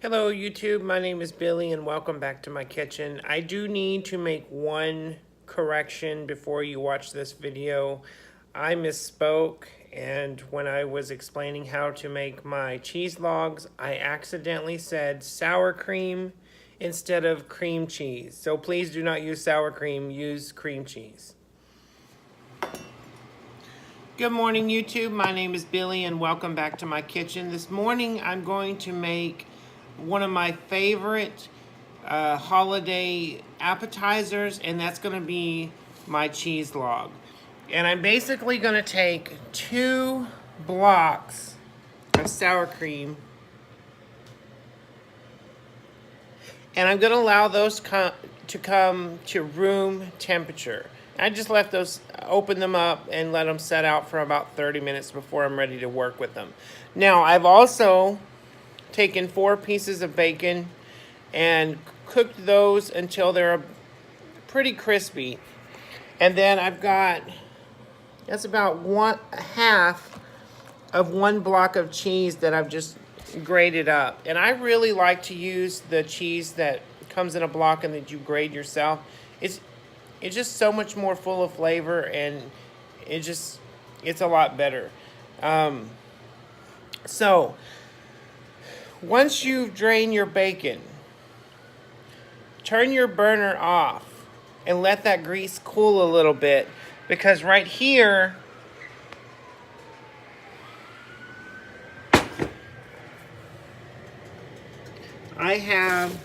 Hello YouTube, my name is Billy and welcome back to my kitchen. I do need to make one correction before you watch this video. I misspoke, and when I was explaining how to make my cheese logs, I accidentally said sour cream instead of cream cheese. So please do not use sour cream, use cream cheese. Good morning YouTube, my name is Billy and welcome back to my kitchen. This morning I'm going to make one of my favorite holiday appetizers, and that's going to be my cheese log. And I'm basically going to take 2 blocks of sour cream, and I'm going to allow those to come to room temperature. I just left those, open them up and let them set out for about 30 minutes before I'm ready to work with them. Now I've also taken 4 pieces of bacon and cooked those until they're pretty crispy. And then I've got, that's about 1/2 of 1 block of cheese that I've just grated up. And I really like to use the cheese that comes in a block and that you grate yourself. It's just so much more full of flavor, and it's a lot better. So once you've drained your bacon, turn your burner off and let that grease cool a little bit, because right here I have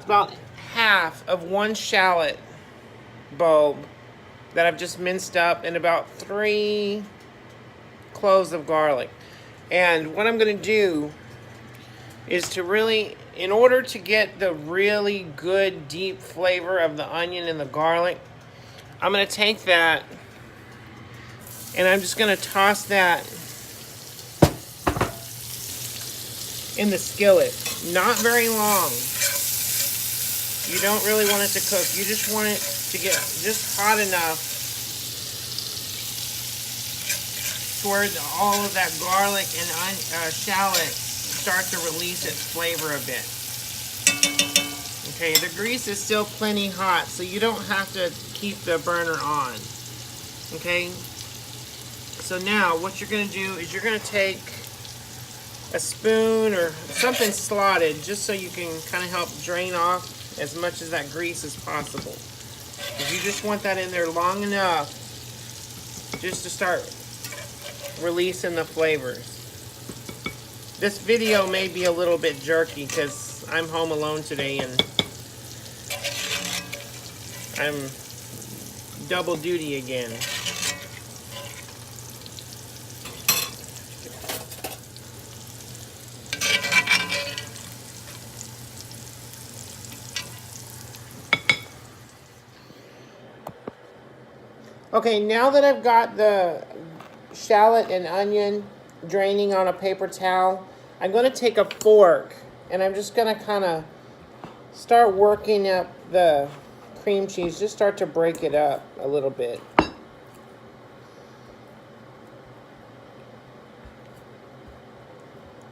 about half of 1 shallot bulb that I've just minced up, and about 3 cloves of garlic. And what I'm going to do is to really, in order to get the really good deep flavor of the onion and the garlic, I'm going to take that and I'm just going to toss that in the skillet. Not very long. You don't really want it to cook. You just want it to get just hot enough to where all of that garlic and shallot start to release its flavor a bit. Okay, the grease is still plenty hot, so you don't have to keep the burner on. Okay, so now what you're going to do is you're going to take a spoon or something slotted, just so you can kind of help drain off as much of that grease as possible. If you just want that in there long enough just to start releasing the flavors. This video may be a little bit jerky because I'm home alone today and I'm double duty again. Okay, now that I've got the shallot and onion draining on a paper towel, I'm going to take a fork and I'm just going to kind of start working up the cream cheese. Just start to break it up a little bit.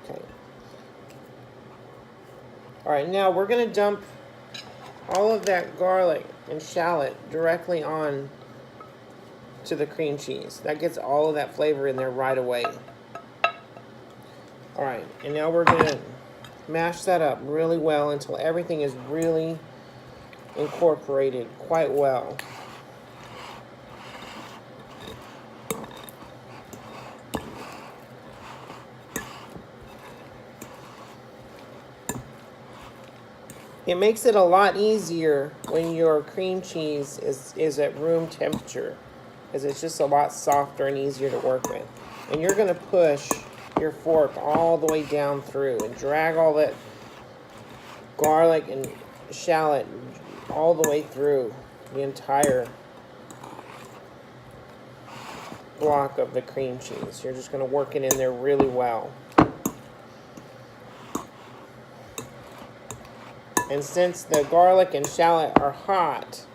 Okay. Alright, now we're going to dump all of that garlic and shallot directly on to the cream cheese. That gets all of that flavor in there right away. Alright, and now we're going to mash that up really well until everything is really incorporated quite well. It makes it a lot easier when your cream cheese is at room temperature, because it's just a lot softer and easier to work with. And you're going to push your fork all the way down through and drag all that garlic and shallot all the way through the entire block of the cream cheese. You're just going to work it in there really well. And since the garlic and shallot are hot,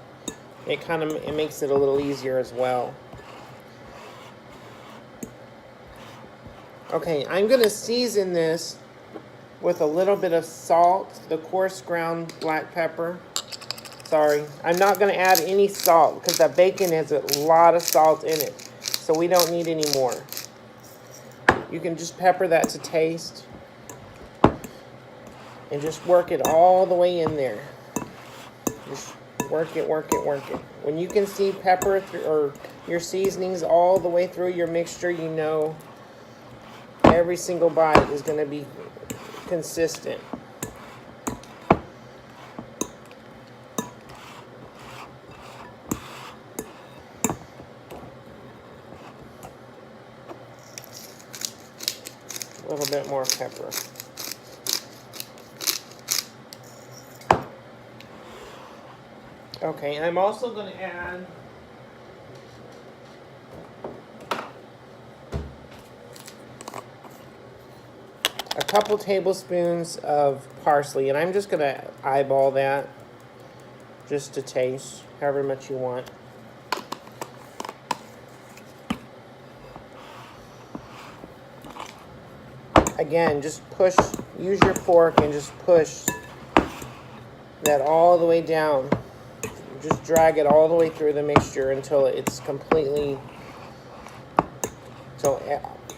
it makes it a little easier as well. Okay, I'm going to season this with a little bit of salt, the coarse ground black pepper. Sorry, I'm not going to add any salt because that bacon has a lot of salt in it. So we don't need any more. You can just pepper that to taste. And just work it all the way in there. Just work it, work it, work it. When you can see pepper or your seasonings all the way through your mixture, you know every single bite is going to be consistent. A little bit more pepper. Okay, I'm also going to add a couple tablespoons of parsley, and I'm just going to eyeball that just to taste, however much you want. Again, just push, use your fork and just push that all the way down. Just drag it all the way through the mixture until it's completely, so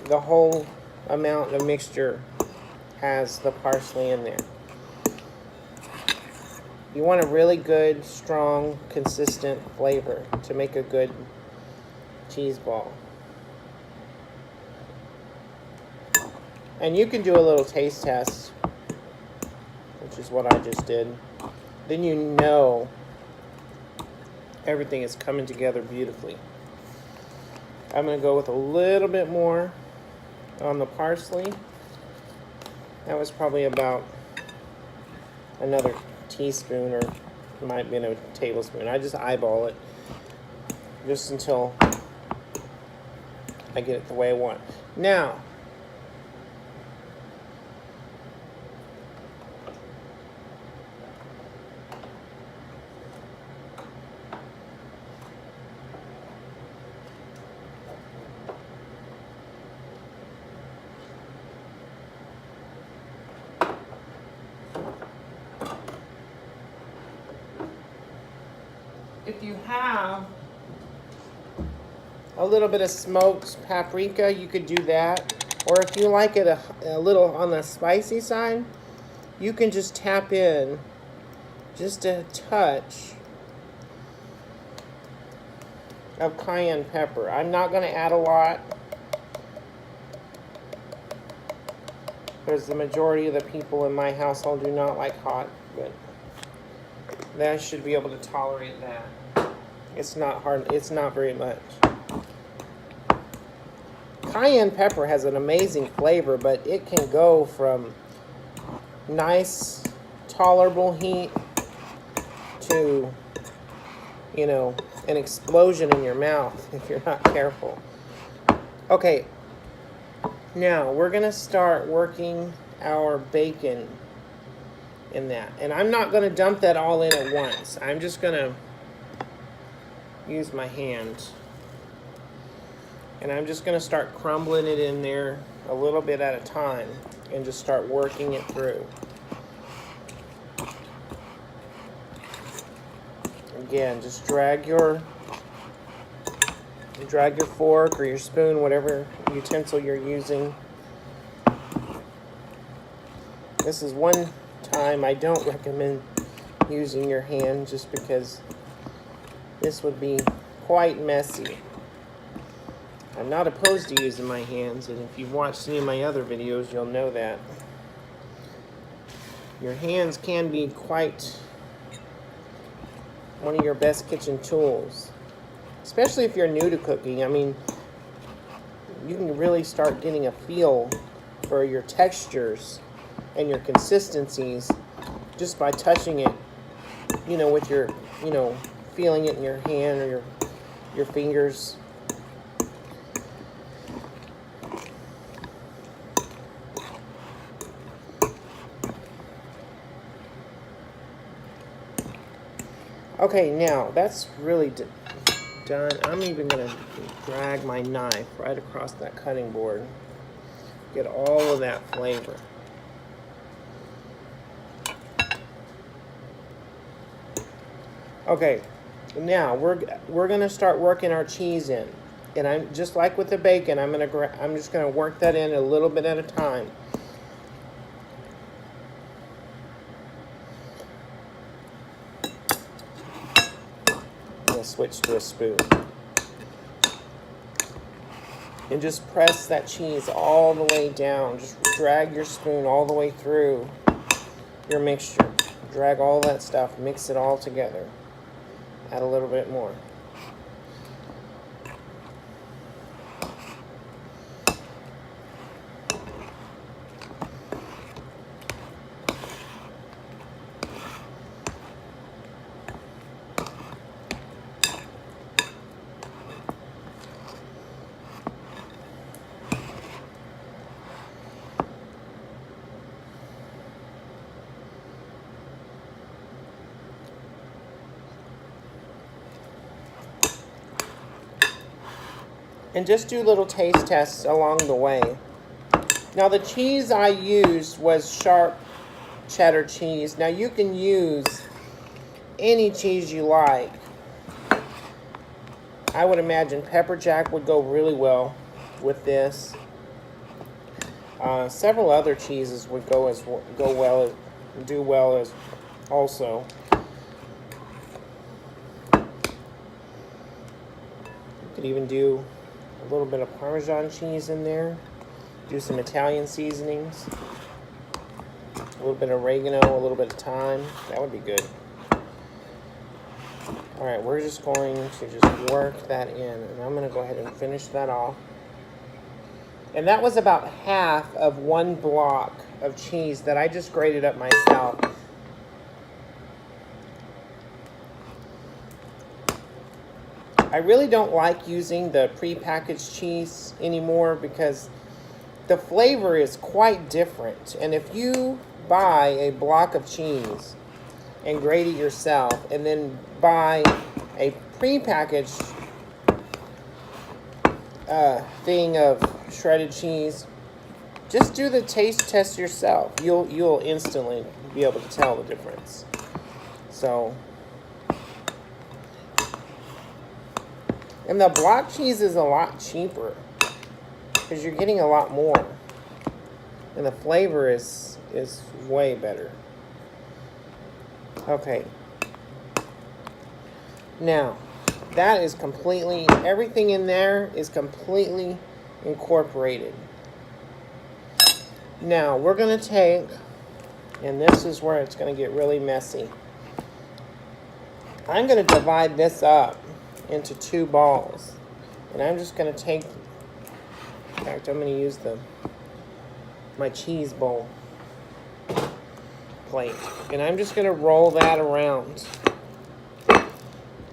the whole amount of mixture has the parsley in there. You want a really good, strong, consistent flavor to make a good cheese ball. And you can do a little taste test, which is what I just did. Then you know everything is coming together beautifully. I'm going to go with a little bit more on the parsley. That was probably about another teaspoon, or it might have been a tablespoon. I just eyeball it just until I get it the way I want. Now, if you have a little bit of smoked paprika, you could do that. Or if you like it a little on the spicy side, you can just tap in just a touch of cayenne pepper. I'm not going to add a lot because the majority of the people in my household do not like hot, but I should be able to tolerate that. It's not hard, it's not very much. Cayenne pepper has an amazing flavor, but it can go from nice, tolerable heat to, you know, an explosion in your mouth if you're not careful. Okay, now we're gonna start working our bacon in that. And I'm not gonna dump that all in at once. I'm just gonna use my hand. And I'm just gonna start crumbling it in there a little bit at a time and just start working it through. Again, just drag your fork or your spoon, whatever utensil you're using. This is one time I don't recommend using your hand just because this would be quite messy. I'm not opposed to using my hands, and if you've watched any of my other videos, you'll know that. Your hands can be quite one of your best kitchen tools, especially if you're new to cooking. I mean, you can really start getting a feel for your textures and your consistencies just by touching it, you know, with your, you know, feeling it in your hand or your fingers. Okay, now that's really done. I'm even going to drag my knife right across that cutting board Get all of that flavor. Okay, now we're gonna start working our cheese in, and I'm just like with the bacon. I'm just gonna work that in a little bit at a time. I'm gonna switch to a spoon. And just press that cheese all the way down. Just drag your spoon all the way through your mixture. Drag all that stuff, mix it all together. Add a little bit more. And just do little taste tests along the way. Now the cheese I used was sharp cheddar cheese. Now you can use any cheese you like. I would imagine pepper jack would go really well with this. Several other cheeses would do well as also. You could even do a little bit of Parmesan cheese in there. Do some Italian seasonings. A little bit of oregano, a little bit of thyme. That would be good. Alright, we're just going to just work that in. And I'm going to go ahead and finish that off. And that was about half of one block of cheese that I just grated up myself. I really don't like using the prepackaged cheese anymore because the flavor is quite different. And if you buy a block of cheese and grate it yourself and then buy a prepackaged thing of shredded cheese, just do the taste test yourself. You'll instantly be able to tell the difference. So, and the block cheese is a lot cheaper because you're getting a lot more, and the flavor is way better. Okay. Now, that is completely, everything in there is completely incorporated. Now, we're going to take, and this is where it's going to get really messy. I'm going to divide this up into 2 balls. And I'm just going to take, in fact, I'm going to use my cheese bowl plate. And I'm just going to roll that around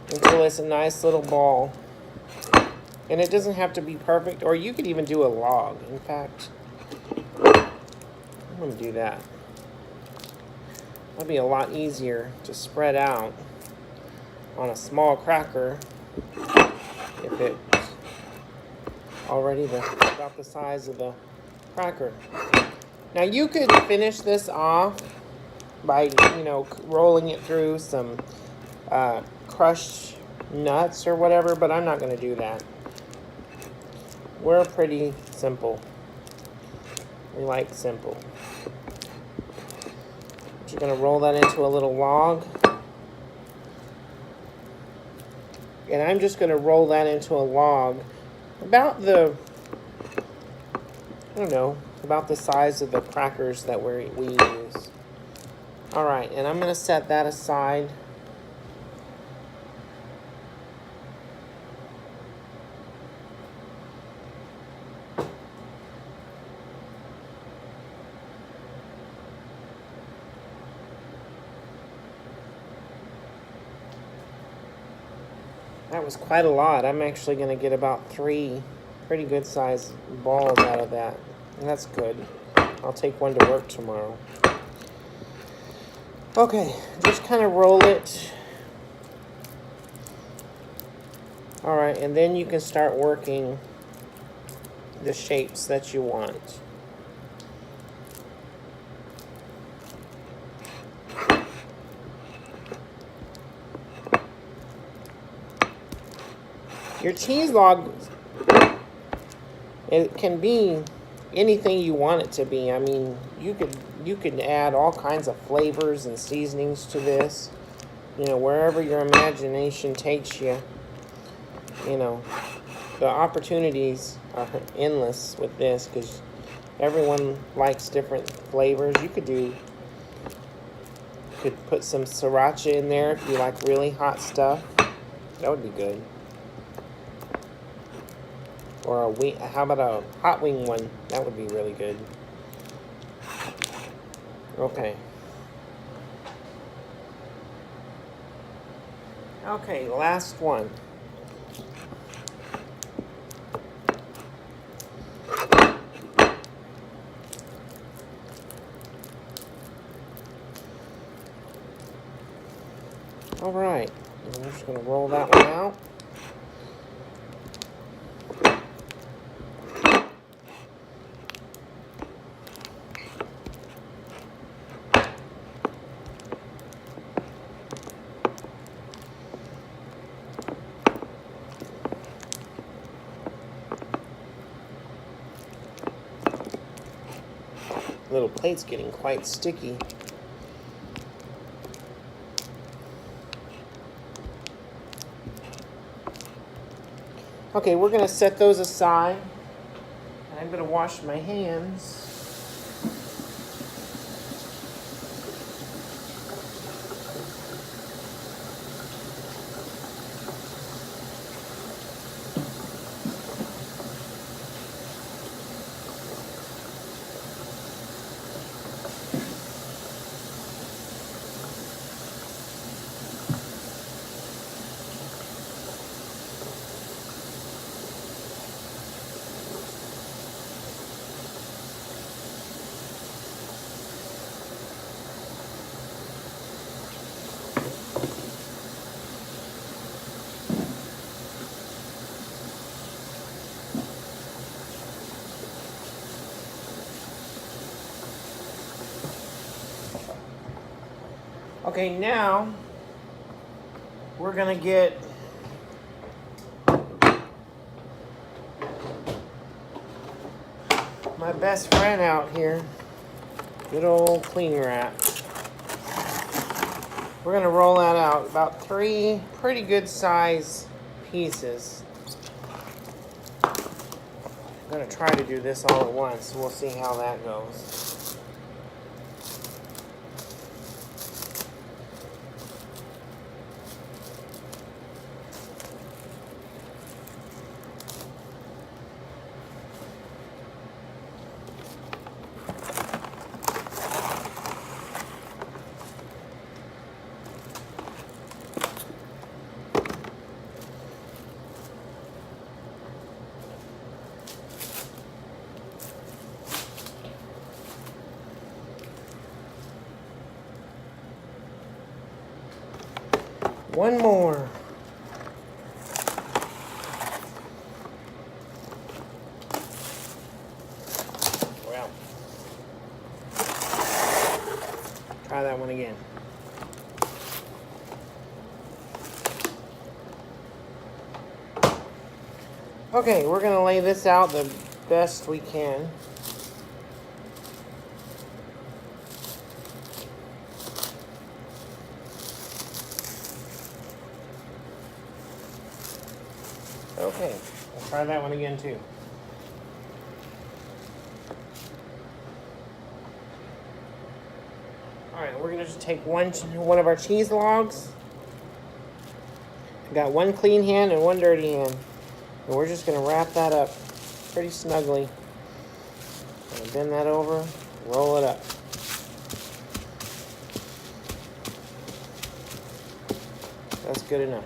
until it's a nice little ball. And it doesn't have to be perfect, or you could even do a log. In fact, I'm going to do that. That'll be a lot easier to spread out on a small cracker if it's already about the size of the cracker. Now you could finish this off by, rolling it through some crushed nuts or whatever, but I'm not going to do that. We're pretty simple. We like simple. You're going to roll that into a little log. And I'm just going to roll that into a log about about the size of the crackers that we use. Alright, and I'm going to set that aside. That was quite a lot. I'm actually going to get about 3 pretty good sized balls out of that. And that's good. I'll take one to work tomorrow. Okay, just kind of roll it. Alright, and then you can start working the shapes that you want. Your cheese log, it can be anything you want it to be. I mean, you could add all kinds of flavors and seasonings to this. You know, wherever your imagination takes you. You know, the opportunities are endless with this because everyone likes different flavors. You could put some sriracha in there if you like really hot stuff. That would be good. Or a wing, how about a hot wing one? That would be really good. Okay. Okay, last one. All right, I'm just going to roll that one out. Little plate's getting quite sticky. Okay, we're going to set those aside. And I'm going to wash my hands. Okay, now we're going to get my best friend out here. Good old cling wrap. We're going to roll that out. About 3 pretty good size pieces. I'm going to try to do this all at once. We'll see how that goes. One more. Well, try that one again. Okay, we're gonna lay this out the best we can. Okay, we'll try that one again too. Alright, we're going to just take one of our cheese logs. I've got one clean hand and one dirty hand. And we're just going to wrap that up pretty snugly. And bend that over, roll it up. That's good enough.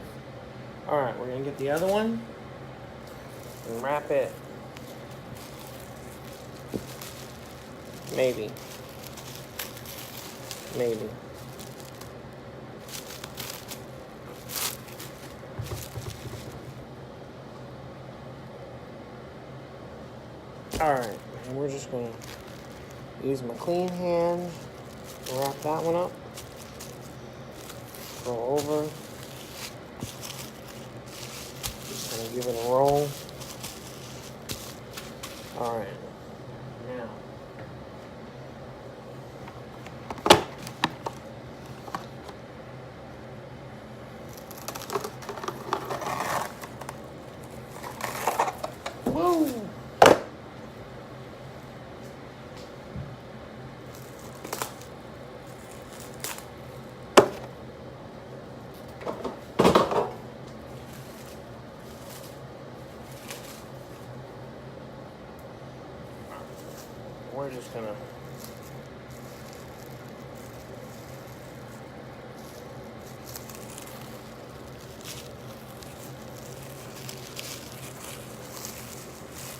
Alright, we're going to get the other one and wrap it. Maybe. Alright, and we're just going to use my clean hand to wrap that one up. Go over. Just going to give it a roll. All right. Now. Woo! We're just gonna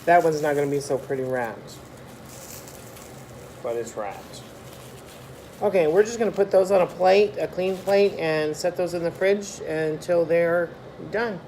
that one's not gonna be so pretty wrapped, but it's wrapped. Okay, we're just gonna put those on a plate, a clean plate, and set those in the fridge until they're done.